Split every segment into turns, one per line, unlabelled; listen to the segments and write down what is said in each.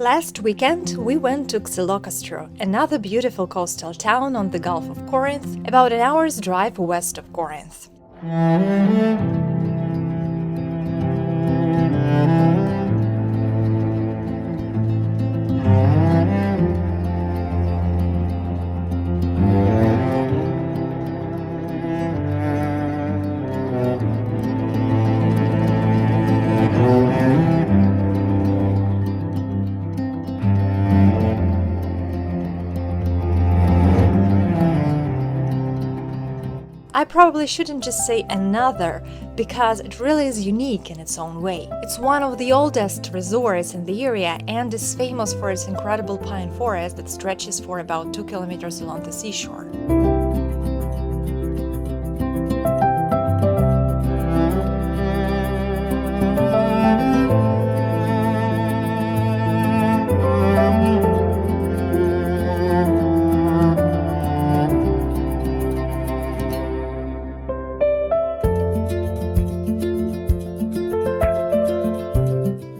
Last weekend, we went to Xylokastro, another beautiful coastal town on the Gulf of Corinth, about an hour's drive west of Corinth. I probably shouldn't just say another, because it really is unique in its own way. It's one of the oldest resorts in the area and is famous for its incredible pine forest that stretches for about 2 kilometers along the seashore.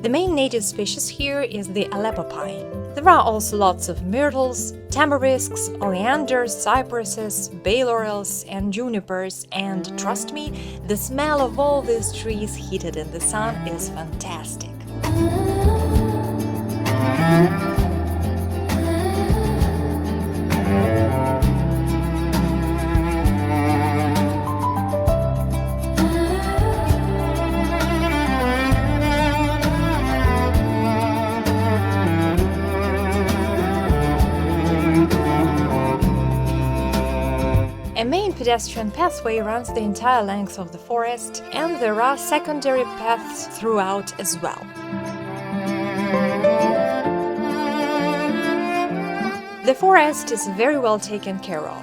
The main native species here is the Aleppo pine. There are also lots of myrtles, tamarisks, oleanders, cypresses, bay laurels, and junipers, and trust me, the smell of all these trees heated in the sun is fantastic. A main pedestrian pathway runs the entire length of the forest, and there are secondary paths throughout as well. The forest is very well taken care of.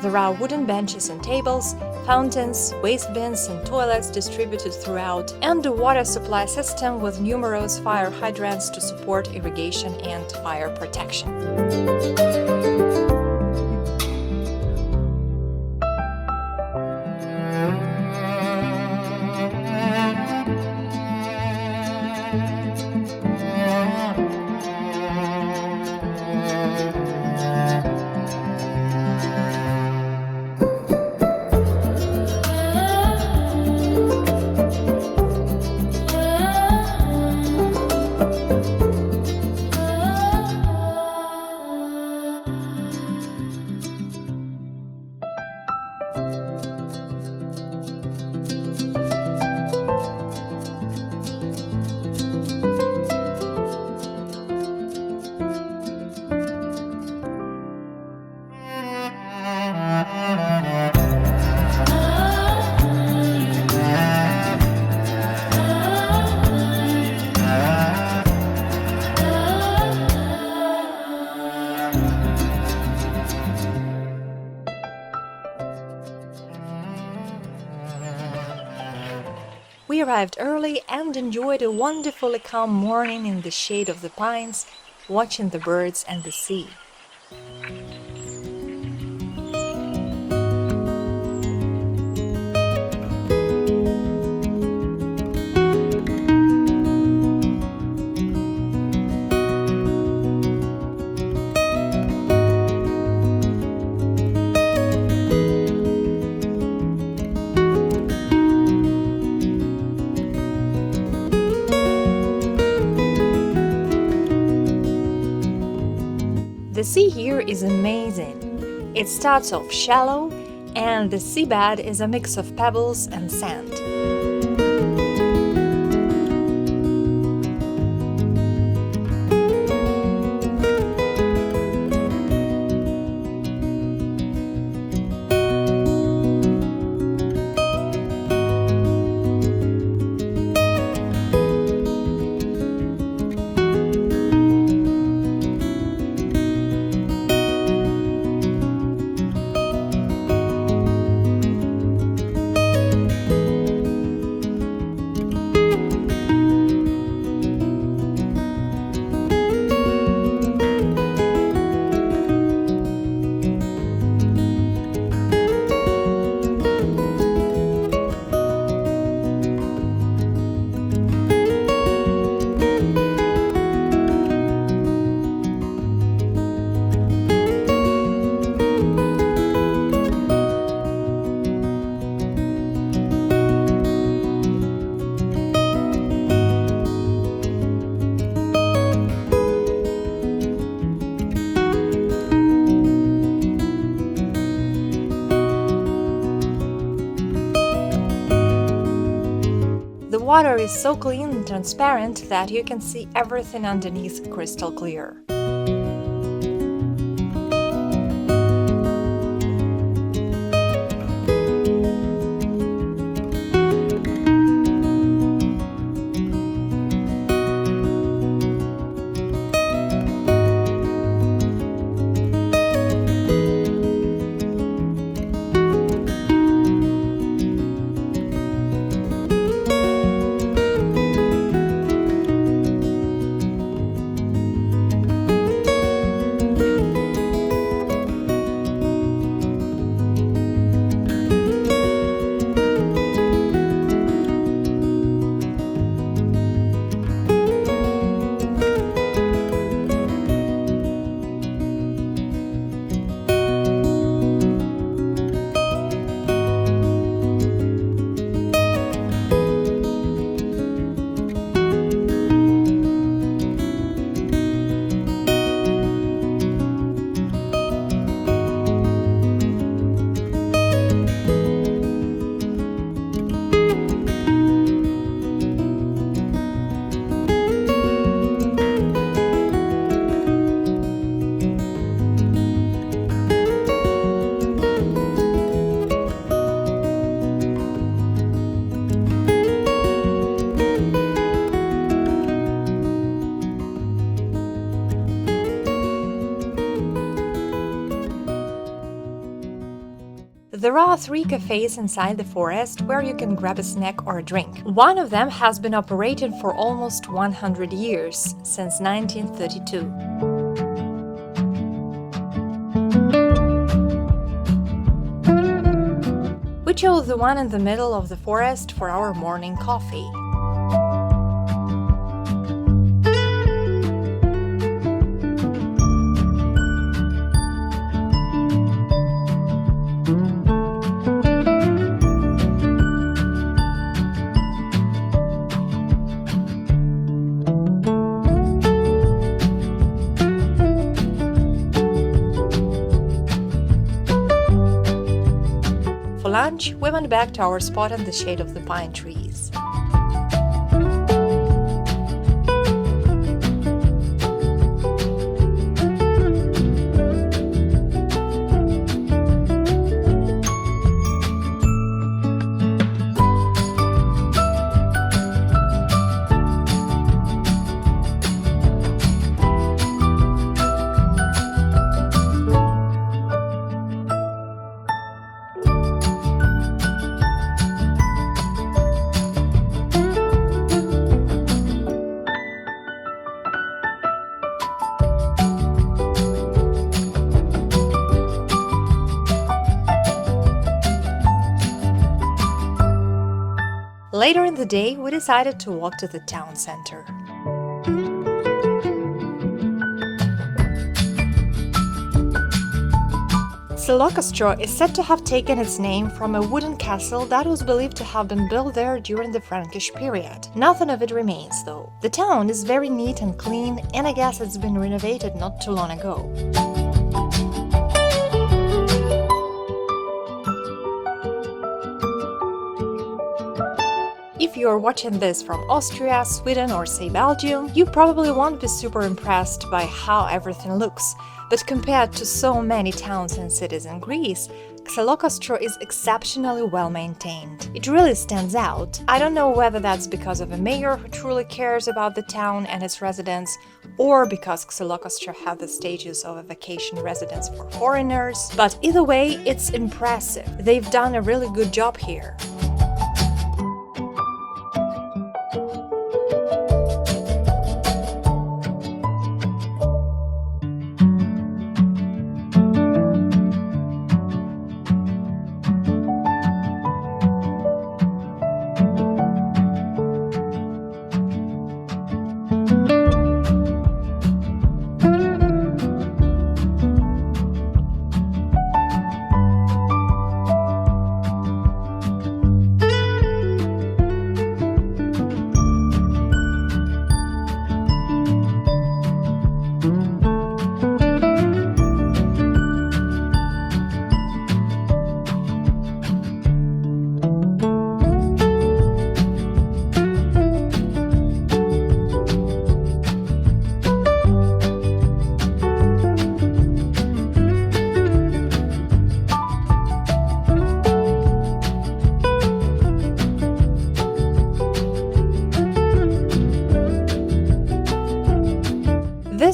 There are wooden benches and tables, fountains, waste bins and toilets distributed throughout, and a water supply system with numerous fire hydrants to support irrigation and fire protection. We arrived early and enjoyed a wonderfully calm morning in the shade of the pines, watching the birds and the sea. The sea here is amazing. It starts off shallow, and the seabed is a mix of pebbles and sand. The water is so clean and transparent that you can see everything underneath crystal clear. There are 3 cafes inside the forest where you can grab a snack or a drink. One of them has been operating for almost 100 years, since 1932. We chose the one in the middle of the forest for our morning coffee. For lunch, we went back to our spot in the shade of the pine trees. Later in the day, we decided to walk to the town center. Xylokastro is said to have taken its name from a wooden castle that was believed to have been built there during the Frankish period. Nothing of it remains, though. The town is very neat and clean, and I guess it's been renovated not too long ago. If you're watching this from Austria, Sweden, or say Belgium, you probably won't be super impressed by how everything looks, but compared to so many towns and cities in Greece, Xylokastro is exceptionally well maintained. It really stands out. I don't know whether that's because of a mayor who truly cares about the town and its residents, or because Xylokastro has the status of a vacation residence for foreigners, but either way, it's impressive. They've done a really good job here.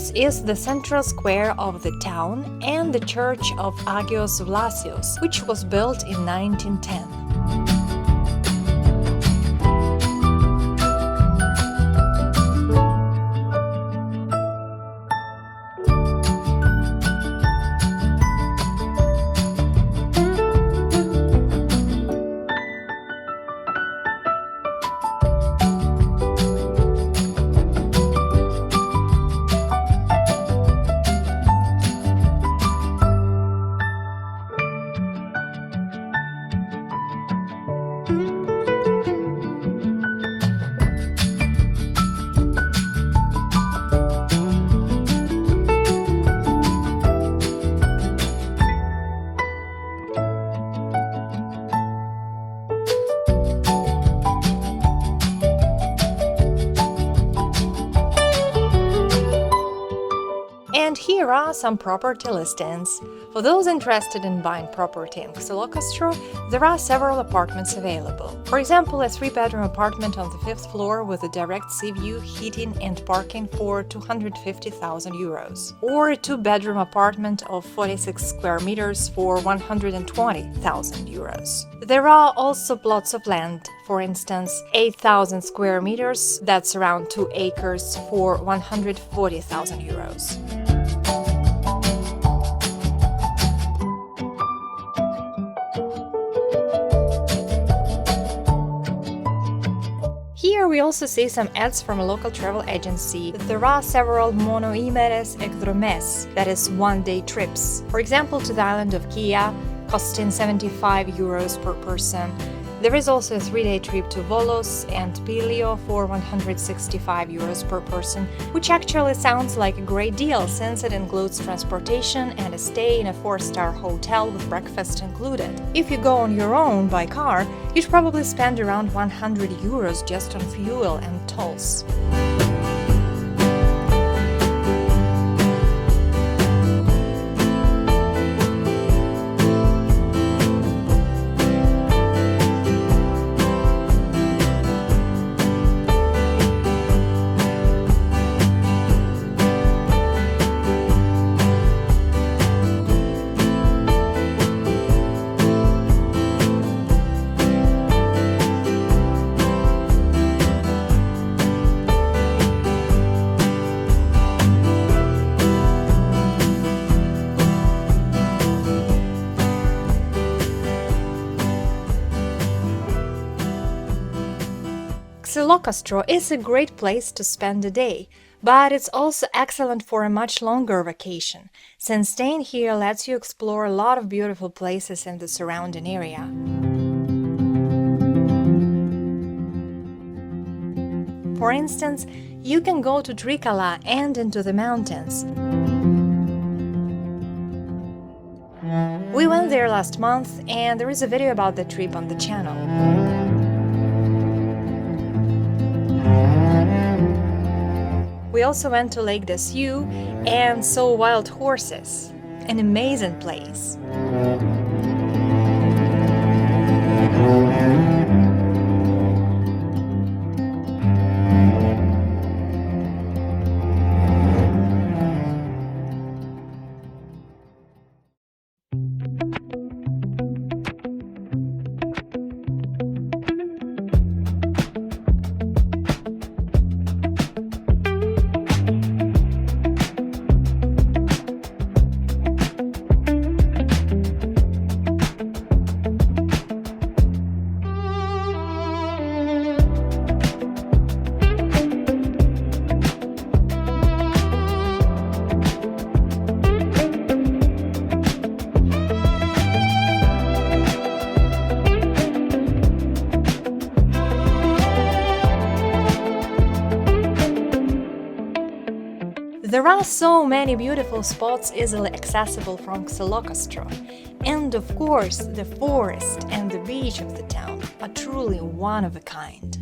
This is the central square of the town and the church of Agios Vlasios, which was built in 1910. And here are some property listings. For those interested in buying property in Xylokastro, there are several apartments available. For example, a 3-bedroom apartment on the 5th floor with a direct sea view, heating and parking for 250,000 euros. Or a 2-bedroom apartment of 46 square meters for 120,000 euros. There are also plots of land, for instance, 8,000 square meters, that's around 2 acres, for 140,000 euros. Here we also see some ads from a local travel agency. There are several monoimeres ekdromes, that is one-day trips. For example, to the island of Kia, costing 75 euros per person. There is also a 3-day trip to Volos and Pilio for 165 euros per person, which actually sounds like a great deal since it includes transportation and a stay in a 4-star hotel with breakfast included. If you go on your own by car, you'd probably spend around 100 euros just on fuel and tolls. Xylokastro is a great place to spend a day, but it's also excellent for a much longer vacation, since staying here lets you explore a lot of beautiful places in the surrounding area. For instance, you can go to Trikala and into the mountains. We went there last month, and there is a video about the trip on the channel. We also went to Lake Desu and saw wild horses. An amazing place. There are so many beautiful spots easily accessible from Xylokastro, and of course the forest and the beach of the town are truly one of a kind.